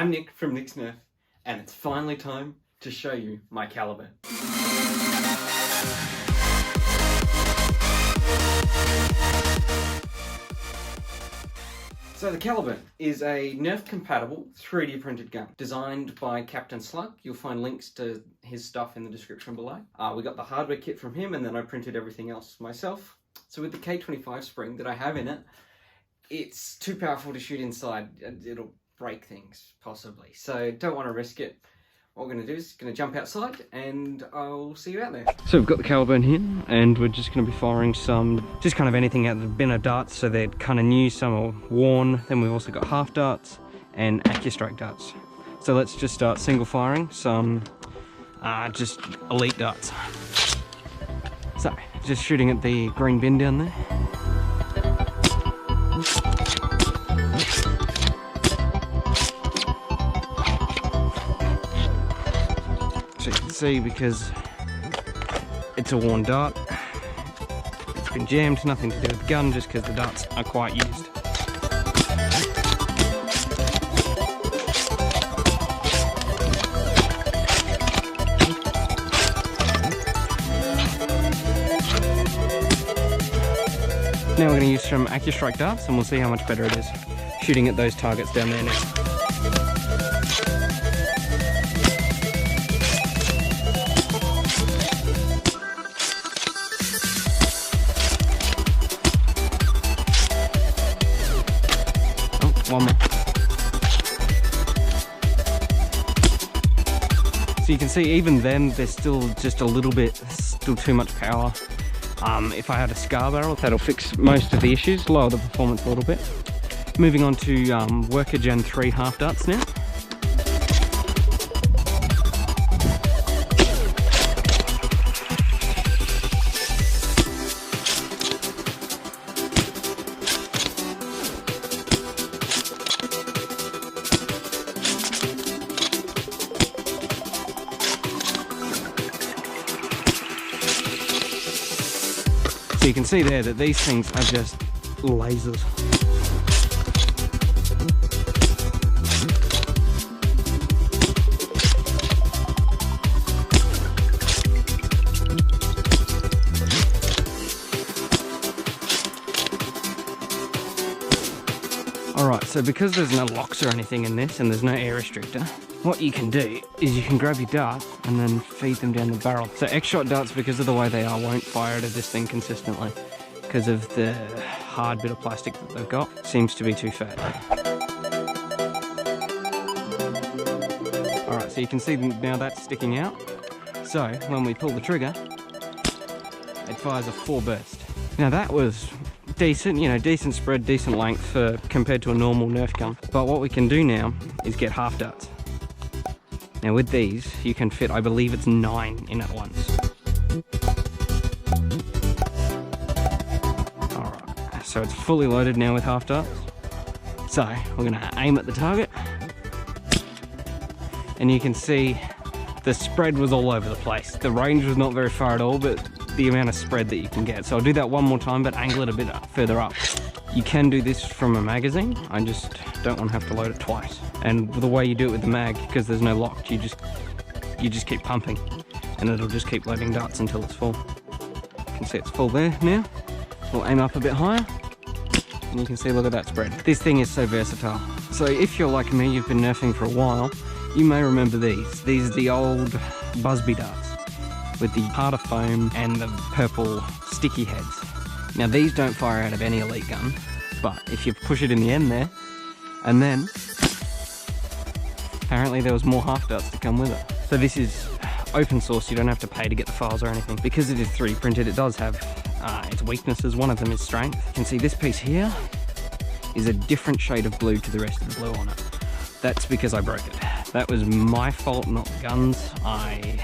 I'm Nick from Nick's Nerf, and it's finally time to show you my Caliburn. So the Caliburn is a Nerf-compatible 3D printed gun designed by Captain Slug. You'll find links to his stuff in the description below. We got the hardware kit from him, and then I printed everything else myself. So with the K25 spring that I have in it, it's too powerful to shoot inside. It'll break things, possibly. So don't want to risk it. What we're going to do is going to jump outside and I'll see you out there. So we've got the Caliburn here and we're just going to be firing some, just kind of anything out of the bin of darts. So they're kind of new, some are worn. Then we've also got half darts and AccuStrike darts. So let's just start single firing some just elite darts. So just shooting at the green bin down there. So you can see, because it's a worn dart, it's been jammed, nothing to do with the gun, just because the darts are quite used. Now we're going to use some AccuStrike darts and we'll see how much better it is shooting at those targets down there now. One more. So you can see even then there's still just a little bit, still too much power. If I had a scar barrel, that'll fix most of the issues, lower the performance a little bit. Moving on to Worker Gen 3 half darts now. So you can see there that these things are just lasers. Alright, so because there's no locks or anything in this and there's no air restrictor, what you can do is you can grab your dart and then feed them down the barrel. So X-shot darts, because of the way they are, won't fire out of this thing consistently because of the hard bit of plastic that they've got. Seems to be too fat. Alright, so you can see now that's sticking out. So when we pull the trigger, it fires a 4 burst. Now that was decent, you know, decent spread, decent length for compared to a normal Nerf gun. But what we can do now is get half darts. Now with these, you can fit, I believe it's 9 in at once. Alright, so it's fully loaded now with half darts. So we're going to aim at the target. And you can see the spread was all over the place. The range was not very far at all, but the amount of spread that you can get. So I'll do that one more time, but angle it a bit further up. You can do this from a magazine. I just don't want to have to load it twice. And the way you do it with the mag, because there's no lock, you just keep pumping and it'll just keep loading darts until it's full. You can see it's full there now. We'll aim up a bit higher and you can see, look at that spread. This thing is so versatile. So if you're like me, you've been nerfing for a while, you may remember these. These are the old Busby darts with the harder foam and the purple sticky heads. Now these don't fire out of any elite gun, but if you push it in the end there, and then apparently there was more half darts to come with it. So this is open source, you don't have to pay to get the files or anything. Because it is 3D printed, it does have its weaknesses. One of them is strength. You can see this piece here is a different shade of blue to the rest of the blue on it. That's because I broke it. That was my fault, not the gun's. I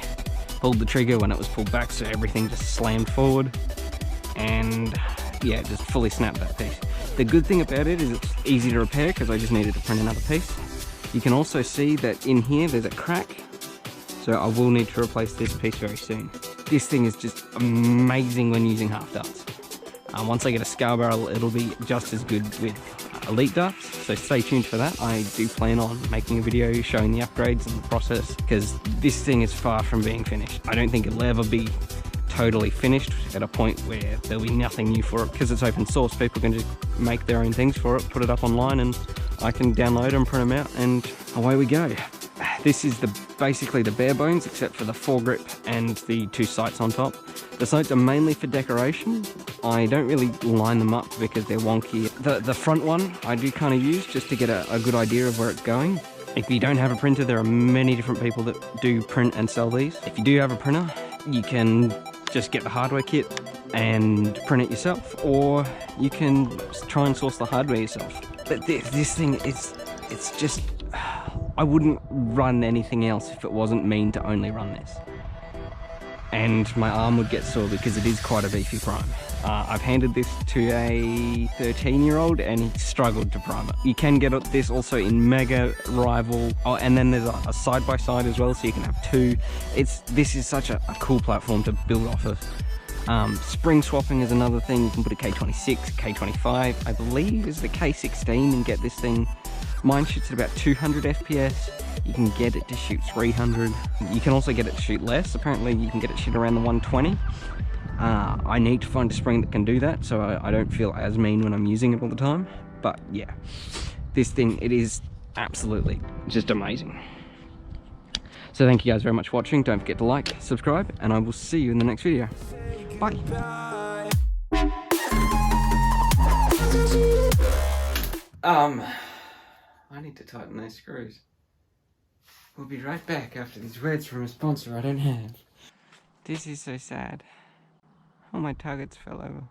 pulled the trigger when it was pulled back, so everything just slammed forward. And yeah, just fully snapped that piece. The good thing about it is it's easy to repair because I just needed to print another piece. You can also see that in here there's a crack, so I will need to replace this piece very soon. This thing is just amazing when using half darts. Once I get a scar barrel, it'll be just as good with Elite Darts, so stay tuned for that. I do plan on making a video showing the upgrades and the process, because this thing is far from being finished. I don't think it'll ever be totally finished at a point where there'll be nothing new for it, because it's open source. People can just make their own things for it, put it up online, and I can download them, print them out, and away we go. This is basically the bare bones, except for the foregrip and the 2 sights on top. The sights are mainly for decoration. I don't really line them up because they're wonky. The front one I do kind of use just to get a good idea of where it's going. If you don't have a printer, there are many different people that do print and sell these. If you do have a printer, you can just get the hardware kit and print it yourself, or you can try and source the hardware yourself. But this thing, it's just, I wouldn't run anything else if it wasn't mean to only run this. And my arm would get sore because it is quite a beefy prime. I've handed this to a 13-year-old and he struggled to prime it. You can get this also in Mega, Rival, and then there's a side-by-side as well, so you can have 2. This is such a cool platform to build off of. Spring swapping is another thing. You can put a K26, K25, I believe is the K16, and get this thing. Mine shoots at about 200 FPS. You can get it to shoot 300. You can also get it to shoot less. Apparently you can get it to shoot around the 120. I need to find a spring that can do that, so I don't feel as mean when I'm using it all the time. But yeah, this thing, it is absolutely just amazing. So thank you guys very much for watching. Don't forget to like, subscribe, and I will see you in the next video. Bye. I need to tighten those screws. We'll be right back after these words from a sponsor I don't have. This is so sad. All my targets fell over.